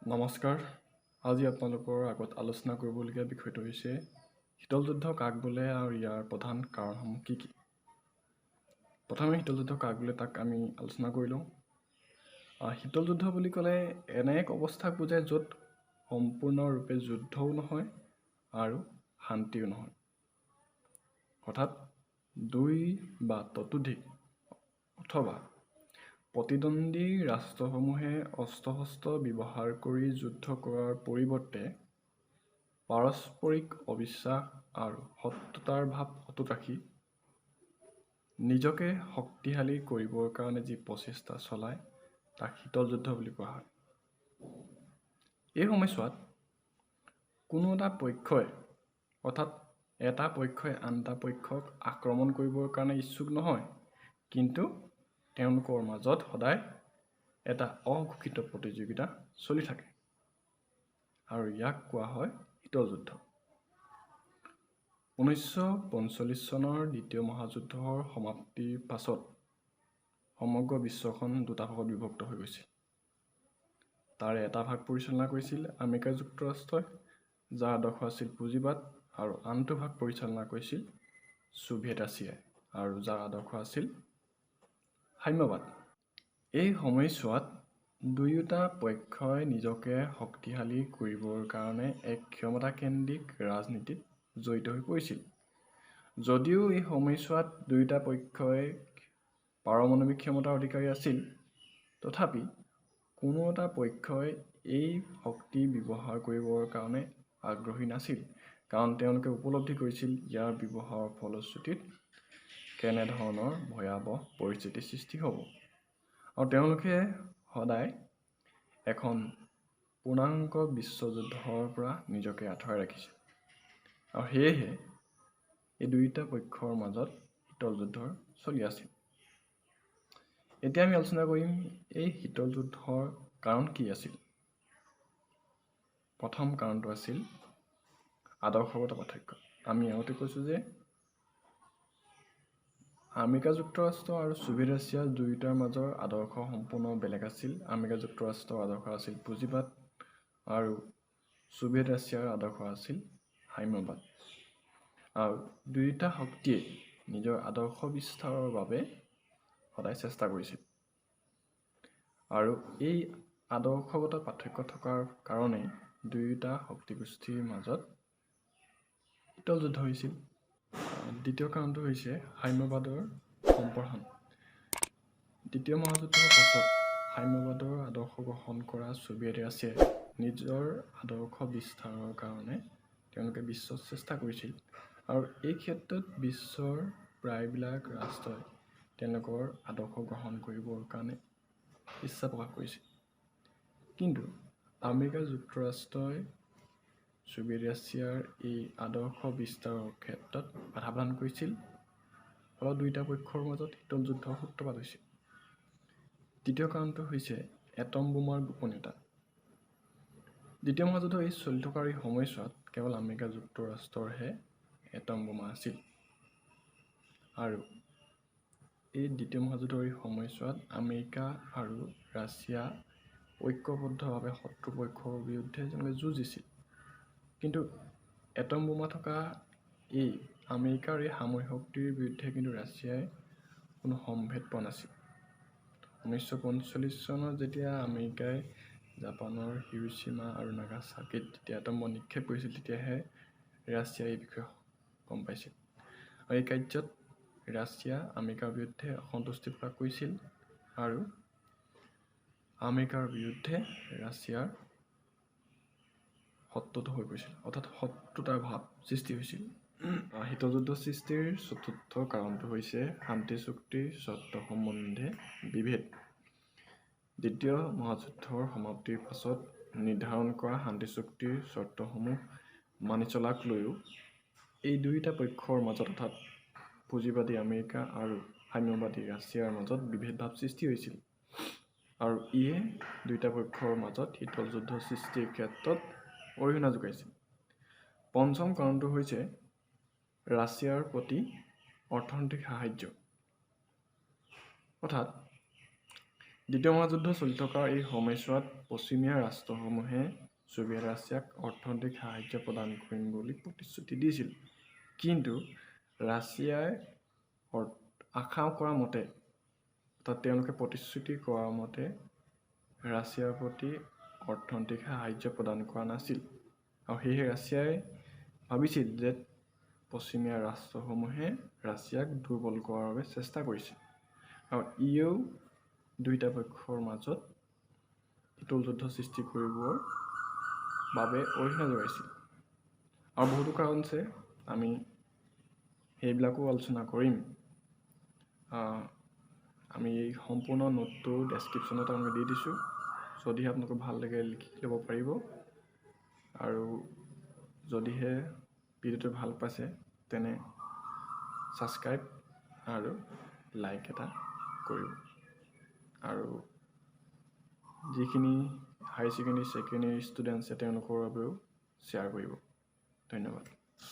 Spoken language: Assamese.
নমস্কাৰ। আজি আপোনালোকৰ আগত আলোচনা কৰিবলগীয়া বিষয়টো হৈছে শীতল যুদ্ধ কাক বোলে আৰু ইয়াৰ প্ৰধান কাৰণসমূহ কি কি। প্ৰথমে শীতল যুদ্ধ কাক বোলে তাক আমি আলোচনা কৰি লওঁ। শীতল যুদ্ধ বুলি ক'লে এনে এক অৱস্থাক বুজায় য'ত সম্পূৰ্ণৰূপে যুদ্ধও নহয় আৰু শান্তিও নহয়, অৰ্থাৎ দুই বা ততোধিক অথবা প্ৰতিদ্বন্দ্বী ৰাষ্ট্ৰসমূহে অস্ত্ৰ-শস্ত্ৰ ব্যৱহাৰ কৰি যুদ্ধ কৰাৰ পৰিৱৰ্তে পাৰস্পৰিক অবিশ্বাস আৰু শত্ৰুতাৰ ভাৱ অটুট ৰাখি নিজকে শক্তিশালী কৰিবৰ কাৰণে যি প্ৰচেষ্টা চলায় তাক শীতল যুদ্ধ বুলি কোৱা হয়। এই সময়ছোৱাত কোনো এটা পক্ষই অৰ্থাৎ এটা পক্ষই আন এটা পক্ষক আক্ৰমণ কৰিবৰ কাৰণে ইচ্ছুক নহয়, কিন্তু তেওঁলোকৰ মাজত সদায় এটা অঘোষিত প্ৰতিযোগিতা চলি থাকে আৰু ইয়াক কোৱা হয় শীতল যুদ্ধ। 1945 চনৰ দ্বিতীয় মহাযুদ্ধৰ সমাপ্তিৰ পাছত সমগ্ৰ বিশ্বখন দুটা ভাগত বিভক্ত হৈ গৈছিল। তাৰে এটা ভাগ পৰিচালনা কৰিছিল আমেৰিকা যুক্তৰাষ্ট্ৰই, যাৰ আদৰ্শ আছিল পুঁজিবাদ, আৰু আনটো ভাগ পৰিচালনা কৰিছিল ছোভিয়েট ৰাছিয়াই, আৰু যাৰ আদৰ্শ আছিল সাম্যবাদ। এই সময়ছোৱাত দুয়োটা পক্ষই নিজকে শক্তিশালী কৰিবৰ কাৰণে এক ক্ষমতাকেন্দ্ৰিক ৰাজনীতিত জড়িত হৈ পৰিছিল। যদিও এই সময়ছোৱাত দুয়োটা পক্ষই পাৰমাণৱিক ক্ষমতাৰ অধিকাৰী আছিল, তথাপি কোনো এটা পক্ষই এই শক্তি ব্যৱহাৰ কৰিবৰ কাৰণে আগ্ৰহী নাছিল, কাৰণ তেওঁলোকে উপলব্ধি কৰিছিল ইয়াৰ ব্যৱহাৰৰ ফলশ্ৰুতিত কেনেধৰণৰ ভয়াৱহ পৰিস্থিতিৰ সৃষ্টি হ'ব, আৰু তেওঁলোকে সদায় এখন পূৰ্ণাংগ বিশ্বযুদ্ধৰ পৰা নিজকে আঁতৰাই ৰাখিছিল, আৰু সেয়েহে এই দুয়োটা পক্ষৰ মাজত শীতল যুদ্ধ চলি আছিল। এতিয়া আমি আলোচনা কৰিম এই শীতল যুদ্ধৰ কাৰণ কি আছিল। প্ৰথম কাৰণটো আছিল আদৰ্শগত পাৰ্থক্য। আমি আগতে কৈছোঁ যে আমেৰিকা যুক্তৰাষ্ট্ৰ আৰু ছোভিয়েট ৰাছিয়া দুয়োটাৰ মাজৰ আদৰ্শ সম্পূৰ্ণ বেলেগ আছিল। আমেৰিকা যুক্তৰাষ্ট্ৰৰ আদৰ্শ আছিল পুঁজিবাদ আৰু ছোভিয়েট ৰাছিয়াৰ আদৰ্শ আছিল সাম্যবাদ। আৰু দুয়োটা শক্তিয়ে নিজৰ আদৰ্শ বিস্তাৰৰ বাবে সদায় চেষ্টা কৰিছিল, আৰু এই আদৰ্শগত পাৰ্থক্য থকাৰ কাৰণে দুয়োটা শক্তিগোষ্ঠীৰ মাজত শীতল যুদ্ধ হৈছিল। দ্বিতীয় কাৰণটো হৈছে সাম্যবাদৰ সম্প্ৰসাৰণ। দ্বিতীয় মহাযুদ্ধৰ পাছত সাম্যবাদৰ আদৰ্শ গ্ৰহণ কৰা ছোভিয়েট ৰাছিয়াই নিজৰ আদৰ্শ বিস্তাৰৰ কাৰণে তেওঁলোকে বিশ্বত চেষ্টা কৰিছিল, আৰু এই ক্ষেত্ৰত বিশ্বৰ প্ৰায়বিলাক ৰাষ্ট্ৰই তেওঁলোকৰ আদৰ্শ গ্ৰহণ কৰিবৰ কাৰণে ইচ্ছা প্ৰকাশ কৰিছিল। কিন্তু আমেৰিকা যুক্তৰাষ্ট্ৰই ছোভিয়েট ৰাছিয়াৰ এই আদৰ্শ বিস্তাৰৰ ক্ষেত্ৰত বাধা প্ৰদান কৰিছিল, ফলত দুয়োটা পক্ষৰ মাজত শীতল যুদ্ধৰ সূত্ৰপাত হৈছিল। তৃতীয় কাৰণটো হৈছে এটম বোমাৰ গোপনীয়তা। দ্বিতীয় মহাযুদ্ধ চলি থকাৰ এই সময়ছোৱাত কেৱল আমেৰিকা যুক্তৰাষ্ট্ৰৰহে এটম বোমা আছিল, আৰু এই দ্বিতীয় মহাযুদ্ধৰ এই সময়ছোৱাত আমেৰিকা আৰু ৰাছিয়া ঐক্যবদ্ধভাৱে শত্ৰুপক্ষৰ বিৰুদ্ধে তেওঁলোকে যুঁজ দিছিল। কিন্তু এটম বোমা থকা এই আমেৰিকাৰ এই সামৰিক শক্তিৰ বিৰুদ্ধে কিন্তু ৰাছিয়াই কোনো সম্ভেদ পোৱা নাছিল। 1945 চনত যেতিয়া আমেৰিকাই জাপানৰ হিৰোশ্বিমা আৰু নাগাচাকিত যেতিয়া এটম বোমা নিক্ষেপ কৰিছিল, তেতিয়াহে ৰাছিয়াই এই বিষয়ে গম পাইছিল, আৰু এই কাৰ্যত ৰাছিয়া আমেৰিকাৰ বিৰুদ্ধে অসন্তুষ্টি প্ৰকাশ কৰিছিল, আৰু আমেৰিকাৰ বিৰুদ্ধে ৰাছিয়াৰ শত্ৰুতা হৈ পৰিছিল, অৰ্থাৎ শত্ৰুতাৰ ভাৱ সৃষ্টি হৈছিল। শীতল যুদ্ধ সৃষ্টিৰ চতুৰ্থ কাৰণটো হৈছে শান্তি চুক্তিৰ চৰ্ত সম্বন্ধে বিভেদ। দ্বিতীয় মহাযুদ্ধৰ সমাপ্তিৰ পাছত নিৰ্ধাৰণ কৰা শান্তি চুক্তিৰ চৰ্তসমূহ মানি চলাক লৈও এই দুয়োটা পক্ষৰ মাজত, অৰ্থাৎ পুঁজিবাদী আমেৰিকা আৰু সাম্যবাদী ৰাছিয়াৰ মাজত বিভেদ ভাৱ সৃষ্টি হৈছিল, আৰু ইয়ে দুয়োটা পক্ষৰ মাজত শীতল যুদ্ধ সৃষ্টিৰ ক্ষেত্ৰত অৰিহণা যোগাইছিল। পঞ্চম কাৰণটো হৈছে ৰাছিয়াৰ প্ৰতি অৰ্থনৈতিক সাহায্য। অৰ্থাৎ দ্বিতীয় মহাযুদ্ধ চলি থকা এই সময়ছোৱাত পশ্চিমীয়া ৰাষ্ট্ৰসমূহে ছোভিয়েট ৰাছিয়াক অৰ্থনৈতিক সাহায্য প্ৰদান কৰিম বুলি প্ৰতিশ্ৰুতি দিছিল। কিন্তু ৰাছিয়াই আশা কৰা মতে অৰ্থাৎ তেওঁলোকে প্ৰতিশ্ৰুতি কৰা মতে ৰাছিয়াৰ প্ৰতি অৰ্থনৈতিক সাহায্য প্ৰদান কৰা নাছিল। আৰু সেয়েহে ৰাছিয়াই ভাবিছিল যে পশ্চিমীয়া ৰাষ্ট্ৰসমূহে ৰাছিয়াক দুৰ্বল কৰাৰ বাবে চেষ্টা কৰিছে। আৰু ইয়েও দুয়োটা পক্ষৰ মাজত শীতল যুদ্ধ সৃষ্টি কৰিবৰ বাবে অৰিহণা যোগাইছিল। আৰু বহুতো কাৰণ আছে, আমি সেইবিলাকো আলোচনা কৰিম। আমি এই সম্পূৰ্ণ নোটটো ডেছক্ৰিপশ্যনত আমি দি দিছোঁ, যদিহে আপোনালোকে ভাল লাগে লিখি ল'ব পাৰিব। আৰু যদিহে ভিডিঅ'টো ভাল পাইছে তেনে ছাবস্ক্ৰাইব আৰু লাইক এটা কৰিব। আৰু যিখিনি হাই ছেকেণ্ডেৰী ষ্টুডেণ্ট আছে তেওঁলোকৰ বাবেও শ্বেয়াৰ কৰিব। ধন্যবাদ।